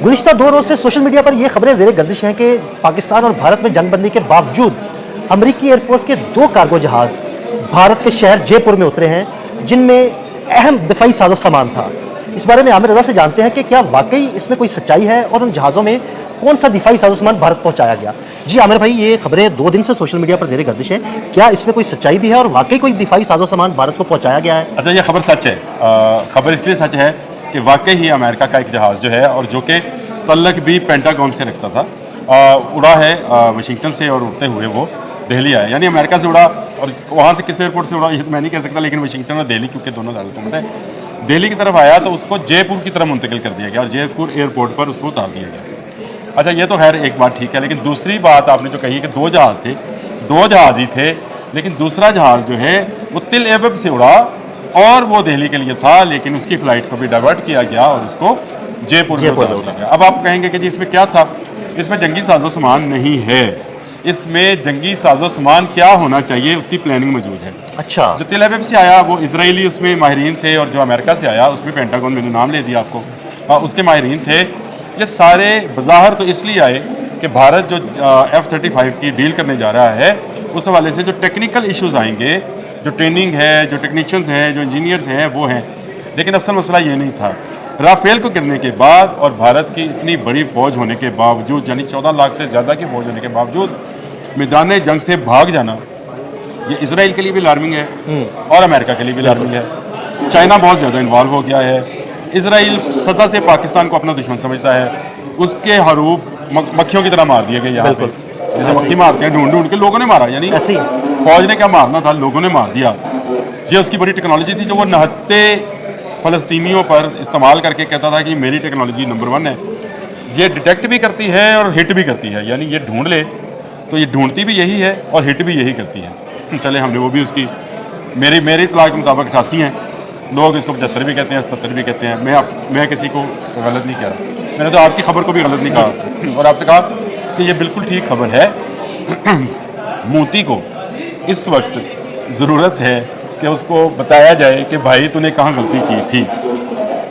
गुज़िश्ता 2 रोज़ से social media पर ये खबरें ज़ेर गर्दिश हैं कि पाकिस्तान और भारत में जंगबंदी के बावजूद अमरीकी एयरफोर्स के 2 कार्गो जहाज़ भारत के शहर जयपुर में उतरे हैं, जिनमें अहम दिफाई साजो सामान था। इस बारे में आमिर रज़ा से जानते हैं कि क्या वाकई इसमें कोई सच्चाई है और उन जहाज़ों में कौन सा दिफाई साजो सामान भारत पहुँचाया गया। जी आमिर भाई, ये खबरें 2 दिन से सोशल मीडिया पर ज़ेर गर्दिश हैं, क्या इसमें कोई सच्चाई भी है और वाकई कोई दिफाई साजो सामान भारत को पहुँचाया गया है? अच्छा, ये खबर सच है। खबर इसलिए सच है कि वाकई ही अमेरिका का एक जहाज़ जो है और जो कि तल्लक भी पेंटागन से रखता था, उड़ा है वाशिंगटन से और उड़ते हुए वो दिल्ली आया। यानी अमेरिका से उड़ा और वहाँ से किस एयरपोर्ट से उड़ा ये तो मैं नहीं कह सकता, लेकिन वाशिंगटन और दिल्ली, क्योंकि दोनों दारकूमत है, दिल्ली की तरफ आया तो उसको जयपुर की तरफ मुंतकिल कर दिया गया और जयपुर एयरपोर्ट पर उसको उतार दिया गया। अच्छा, ये तो खैर एक बात ठीक है, लेकिन दूसरी बात आपने जो कही कि 2 जहाज़ थे, 2 जहाज़ ही थे, लेकिन दूसरा जहाज़ जो है वो तिल एबब से उड़ा और वो दिल्ली के लिए था, लेकिन उसकी फ़्लाइट को भी डाइवर्ट किया गया और उसको जयपुर में उतार दिया गया। अब आप कहेंगे कि जी इसमें क्या था? इसमें जंगी साजो सामान नहीं है, इसमें जंगी साजो सामान क्या होना चाहिए उसकी प्लानिंग मौजूद है। अच्छा, जो तिल एबब से आया वो इजरायली उसमें माहिरीन थे, और जो अमेरिका से आया उसमें पेंटागन, मैंने नाम ले दिया आपको, उसके माहिरीन थे। ये सारे बज़ाहिर तो इसलिए आए कि भारत जो F-35 की डील करने जा रहा है, उस हवाले से जो टेक्निकल इश्यूज़ आएंगे, जो ट्रेनिंग है, जो टेक्नीशियंस हैं, जो इंजीनियर्स हैं, वो हैं। लेकिन असल मसला ये नहीं था। राफेल को गिरने के बाद और भारत की इतनी बड़ी फ़ौज होने के बावजूद, यानी 14 लाख से ज़्यादा की फ़ौज होने के बावजूद मैदान जंग से भाग जाना, ये इसराइल के लिए भी अलार्मिंग है और अमेरिका के लिए भी अलार्मिंग है। चाइना बहुत ज़्यादा इन्वॉल्व हो गया है। इसराइल सदा से पाकिस्तान को अपना दुश्मन समझता है। उसके हरूब मक्खियों की तरह मार दिए गए यहाँ पे, जैसे मक्खी मारते हैं ढूंढ ढूंढ के, लोगों ने मारा। यानी फौज ने क्या मारना था, लोगों ने मार दिया। ये उसकी बड़ी टेक्नोलॉजी थी जो वो नहत्ते फ़लस्तीनियों पर इस्तेमाल करके कहता था कि मेरी टेक्नोलॉजी नंबर 1 है। ये डिटेक्ट भी करती है और हिट भी करती है, यानी ये ढूंढ ले तो ये ढूंढती भी यही है और हिट भी यही करती है। चले, हमने वो भी उसकी मेरी इत्तला के मुताबिक 88 हैं, लोग इसको 75 भी कहते हैं, 77 भी कहते हैं। मैं किसी को गलत नहीं कह रहा, मैंने तो आपकी खबर को भी गलत नहीं कहा और आपसे कहा कि ये बिल्कुल ठीक खबर है। मोती को इस वक्त ज़रूरत है कि उसको बताया जाए कि भाई तूने कहाँ गलती की थी,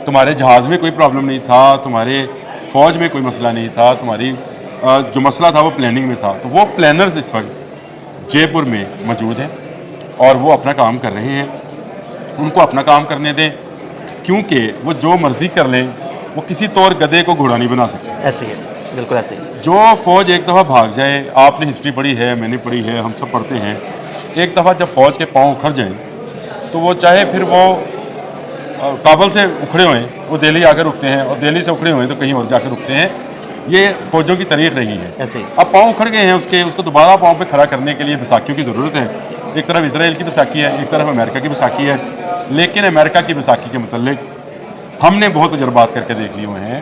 तुम्हारे जहाज़ में कोई प्रॉब्लम नहीं था, तुम्हारे फ़ौज में कोई मसला नहीं था, तुम्हारी जो मसला था वो प्लानिंग में था। तो वो प्लानर्स इस वक्त जयपुर में मौजूद हैं और वो अपना काम कर रहे हैं। उनको अपना काम करने दें, क्योंकि वो जो मर्ज़ी कर लें, वो किसी तौर गधे को घोड़ा नहीं बना सकते। ऐसे ही है, बिल्कुल ऐसे ही। जो फ़ौज एक दफ़ा भाग जाए, आपने हिस्ट्री पढ़ी है, मैंने पढ़ी है, हम सब पढ़ते हैं, एक दफ़ा जब फ़ौज के पाँव उखड़ जाएँ तो वो चाहे फिर वो काबुल से उखड़े हुए वो दिल्ली आकर रुकते हैं, और दिल्ली से उखड़े हुए तो कहीं और जाकर रुकते हैं। ये फ़ौजों की तारीख रही है। ऐसे ही अब पाँव उखड़ गए हैं उसको दोबारा पाँव पे खड़ा करने के लिए बैसाखियों की ज़रूरत है। एक तरफ इसराइल की बैसाखी है, एक तरफ अमेरिका की बैसाखी है, लेकिन अमेरिका की बैसाखी के मतलब हमने बहुत तजर्बात करके देख लिए हुए हैं,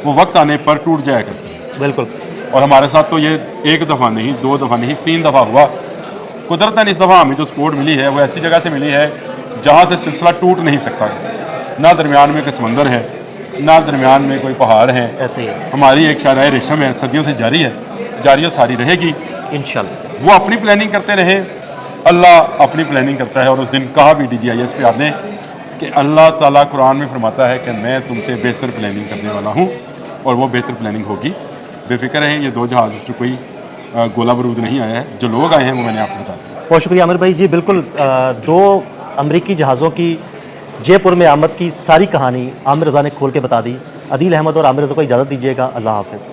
वो वक्त आने पर टूट जाया करती है। बिल्कुल। और हमारे साथ तो ये 1 दफ़ा नहीं, 2 दफ़ा नहीं, 3 दफ़ा हुआ। कुदरतन इस दफ़ा हमें जो सपोर्ट मिली है वो ऐसी जगह से मिली है जहाँ से सिलसिला टूट नहीं सकता। ना दरमियान में कोई समंदर है, ना दरमियान में कोई पहाड़ है। ऐसे ही है। हमारी एक शायराए रेशम है, सदियों से जारी है, जारी और सारी रहेगी इंशाल्लाह। वो अपनी प्लानिंग करते रहे, अल्लाह अपनी प्लानिंग करता है। और उस दिन कहा भी DGIS पे आपने कि अल्लाह ताला कुरान में फरमाता है कि मैं तुमसे बेहतर प्लानिंग करने वाला हूँ, और वो बेहतर प्लानिंग होगी। बेफिक्र रहें, ये 2 जहाज़, इसमें कोई गोला बारूद नहीं आया है। जो लोग आए हैं वो मैंने आपको बता दिया। बहुत शुक्रिया आमिर भाई। जी बिल्कुल, 2 अमरीकी जहाज़ों की जयपुर में आमद की सारी कहानी आमिर रज़ा ने खोल के बता दी। अदील अहमद और आमिर रज़ा को इजाज़त दीजिएगा। अल्लाह हाफ़िज़।